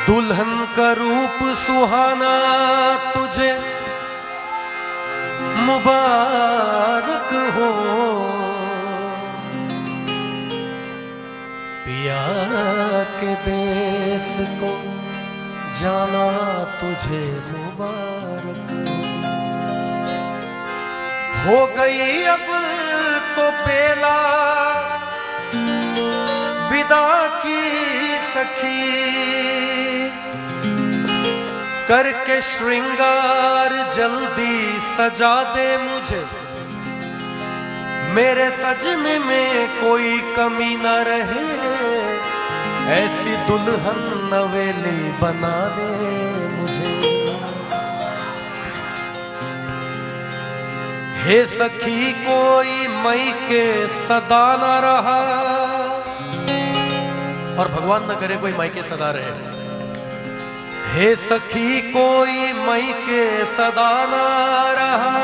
दुल्हन का रूप सुहाना तुझे मुबारक हो, पिया के देश को जाना तुझे मुबारक हो गई अब तो बेला विदा की सखी, करके श्रृंगार जल्दी सजा दे मुझे, मेरे सजने में कोई कमी न रहे, ऐसी दुल्हन नवेली बना दे मुझे। हे सखी कोई मई के सदा न रहा, और भगवान न करे कोई मई के सदा रहे। हे सखी कोई मई के सदा न रहा,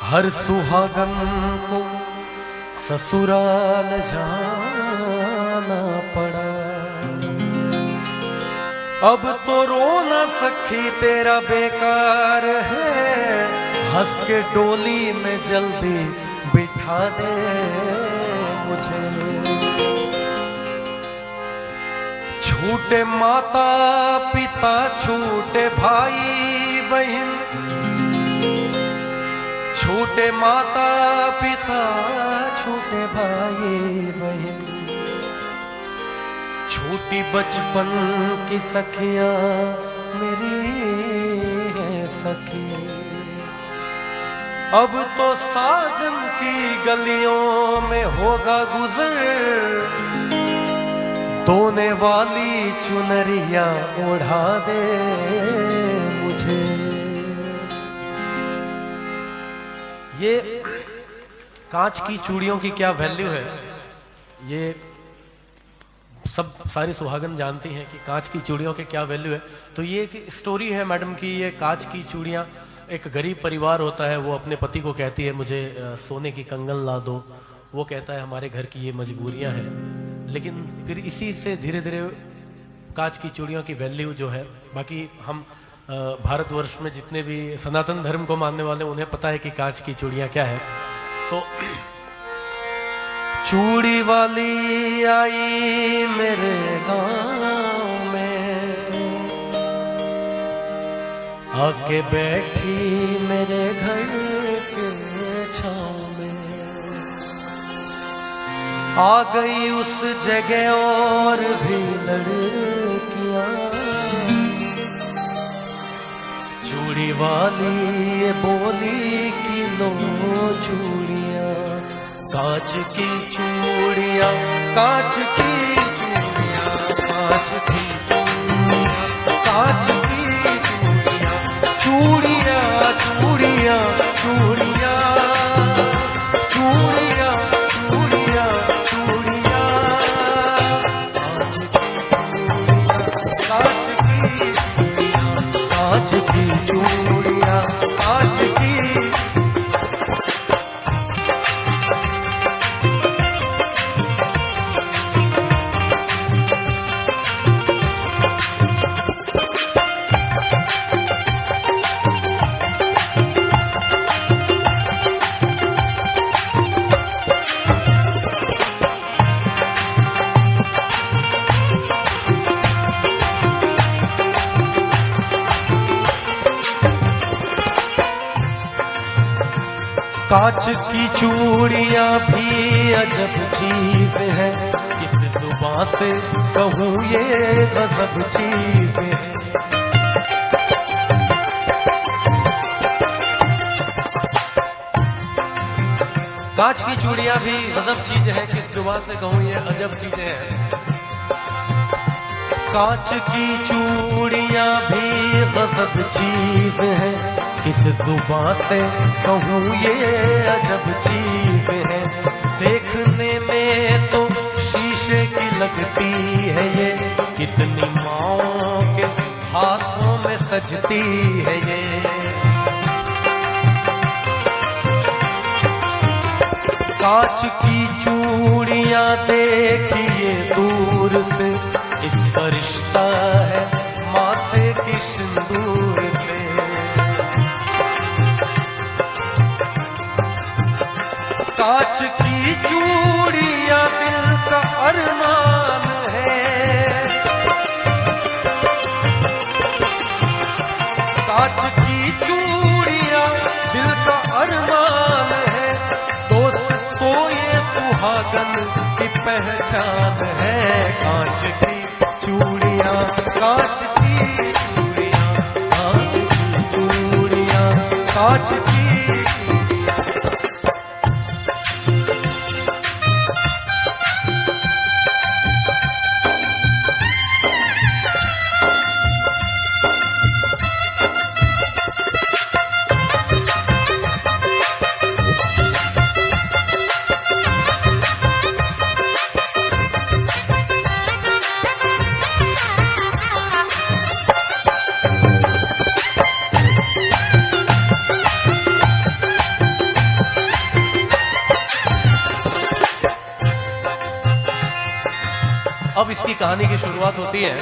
हर सुहागन को ससुराल जाना पड़ा, अब तो रोना सखी तेरा बेकार है, हंस के डोली में जल्दी बिठा दे मुझे। छूटे माता पिता छूटे भाई बहन, छूटे माता पिता छूटे भाई बहन, छोटी बचपन की सखियां मेरी है सखी, अब तो साजन की गलियों में होगा गुजर, धोने वाली चुनरिया ओढ़ा दे मुझे। ये कांच की चूड़ियों की क्या वैल्यू है, ये सब सारी सुहागन जानती हैं कि कांच की चूड़ियों के क्या वैल्यू है। तो ये एक स्टोरी है मैडम की, ये कांच की चूड़ियां, एक गरीब परिवार होता है, वो अपने पति को कहती है मुझे सोने की कंगन ला दो, वो कहता है हमारे घर की ये मजबूरियां हैं, लेकिन फिर इसी से धीरे धीरे कांच की चूड़ियों की वैल्यू जो है, बाकी हम भारतवर्ष में जितने भी सनातन धर्म को मानने वाले उन्हें पता है कि कांच की चूड़ियां क्या है। तो चूड़ी वाली आई मेरे गांव में, आके बैठी मेरे घर के छांव में, आ गई उस जगह और भी लड़कियां, चूड़ी वाली बोली कि लो चूड़ियां, कांच की चूड़ियां, कांच की चूड़ियां, कांच की चूड़ियां, कांच की चूड़ियां, चूड़ियां चूड़ियां चूड़ियां चूड़ियां चूड़ियां चूड़ियां, कांच की चूड़ियां, कांच की चूड़ियां, कांच की। कांच की चूड़ियां भी अजब चीज है, किस जुबां से कहूँ ये गजब चीज है। कांच की चूड़ियां भी गजब चीज है, किस जुबां से कहूँ ये अजब चीजें हैं। कांच की चूड़ियां भी गजब चीज है, किस जुबां से कहूँ ये अजब चीज है। देखने में तो शीशे की लगती है ये, कितनी माँओं के हाथों में सजती है ये। कांच की चूड़ियां देखिए दूर दूर से, इसका रिश्ता है माथे की सिंदूर से। कांच की चूड़ियां दिल का अरमान है, कांच की चूड़ियां दिल का अरमान है, दोस्त को ये सुहागन की पहचान है। कांच की चूड़ियां, कांच की चूड़ियां, कांच की चूड़ियां, कांच की। अब इसकी कहानी की शुरुआत होती है।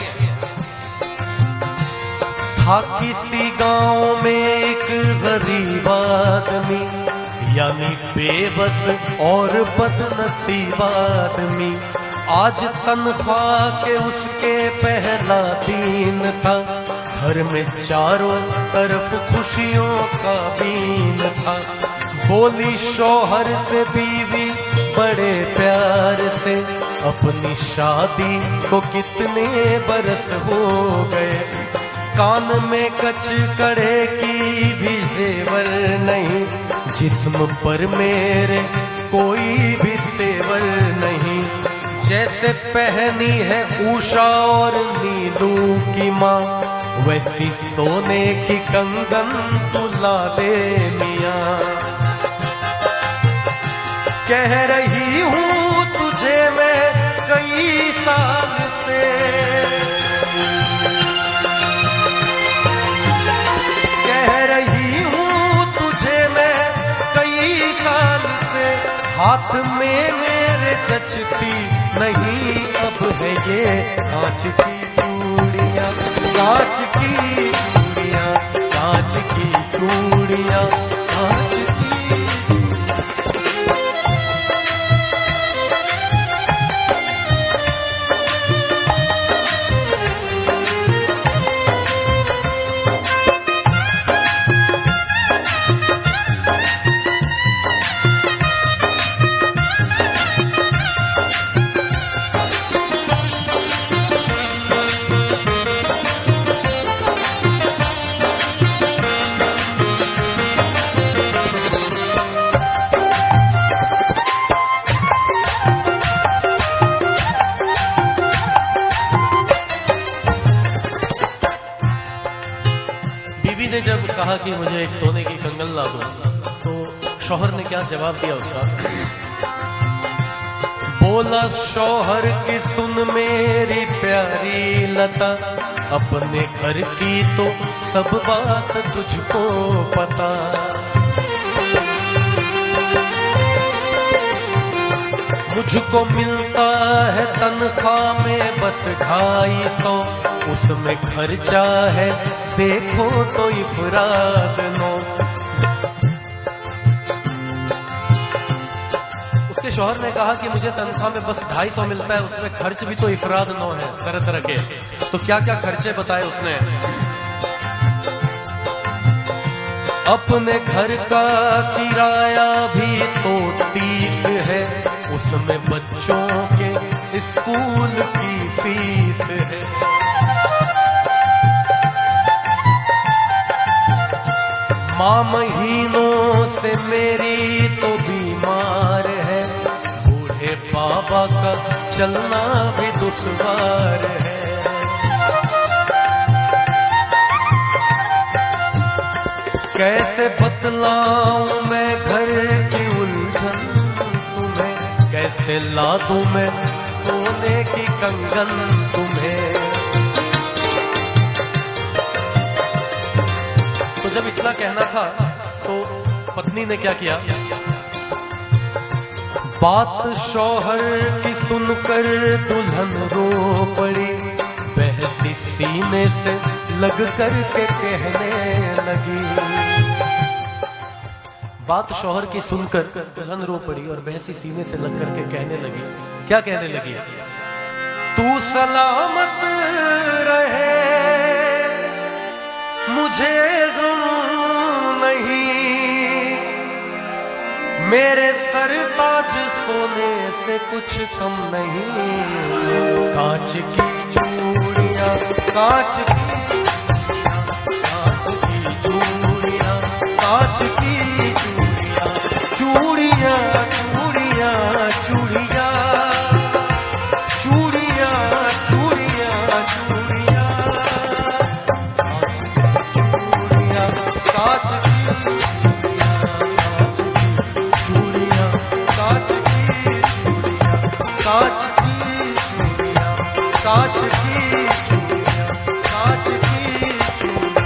था किसी गांव में एक गरीब आदमी, यानी बेबस और बदनसीब आदमी। आज तनख्वाह के उसके पहला दिन था, घर में चारों तरफ खुशियों का बीन था। बोली शौहर से बीवी बड़े प्यार से, अपनी शादी को कितने बरस हो गए। कान में कच कड़े की भी जेवर नहीं, जिस्म पर मेरे कोई भी तेवर नहीं। जैसे पहनी है उषा और नीलू की माँ, वैसी सोने की कंगन तुला दे मियाँ। कह रही हूँ तुझे मैं कई साल से, कह रही हूँ तुझे मैं कई साल से। हाथ में मेरे जचती नहीं अब है ये कांच की चूड़ियाँ, कांच की चूड़ियाँ, कांच की चूड़ियाँ, कांच की। ने जब कहा कि मुझे एक सोने की कंगन ला दो, तो शौहर ने क्या जवाब दिया उसका? बोला शौहर की सुन मेरी प्यारी लता, अपने घर की तो सब बात तुझको पता। मुझको मिलता है तनख्वाह में बस 250, उसमें खर्चा है देखो तो इफराद नो। उसके शौहर ने कहा कि मुझे तनख्वाह में बस 250 मिलता है, उसमें खर्च भी तो इफराद नो है, तरह तरह के। तो क्या क्या खर्चे बताए उसने? अपने घर का किराया भी तो 30 है, उसमें बच्चों के स्कूल की फीस है। माँ महीनों से मेरी तो बीमार है, बूढ़े बाबा का चलना भी दुश्वार है। कैसे बतलाऊं मैं घर की उलझन तुम्हें, कैसे ला दूं मैं सोने की कंगन तुम्हें। तो जब इतना कहना था तो पत्नी ने क्या किया? बात शौहर की सुनकर दुल्हन रो पड़ी, बहती सीने से लग कर के कहने लगी। बात शौहर की सुनकर दुल्हन रो पड़ी और बहसी सीने से लग कर के कहने लगी। क्या कहने लगी? तू सलामत रहे, मुझे गम नहीं, मेरे सर ताज सोने से कुछ कम नहीं। कांच की चूड़ियां, कांच की चूड़ियां, कांच की चूड़ियां, चूड़ियां चूड़ियां चूड़ियां, चूड़ियां चूड़ियां चूड़ियां, कांच की कांच की चूड़ियां, कांच की चूड़ियां, कांच की चूड़ियां।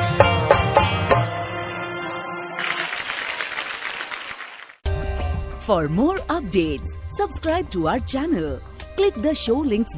For more updates, subscribe to our channel, click the show links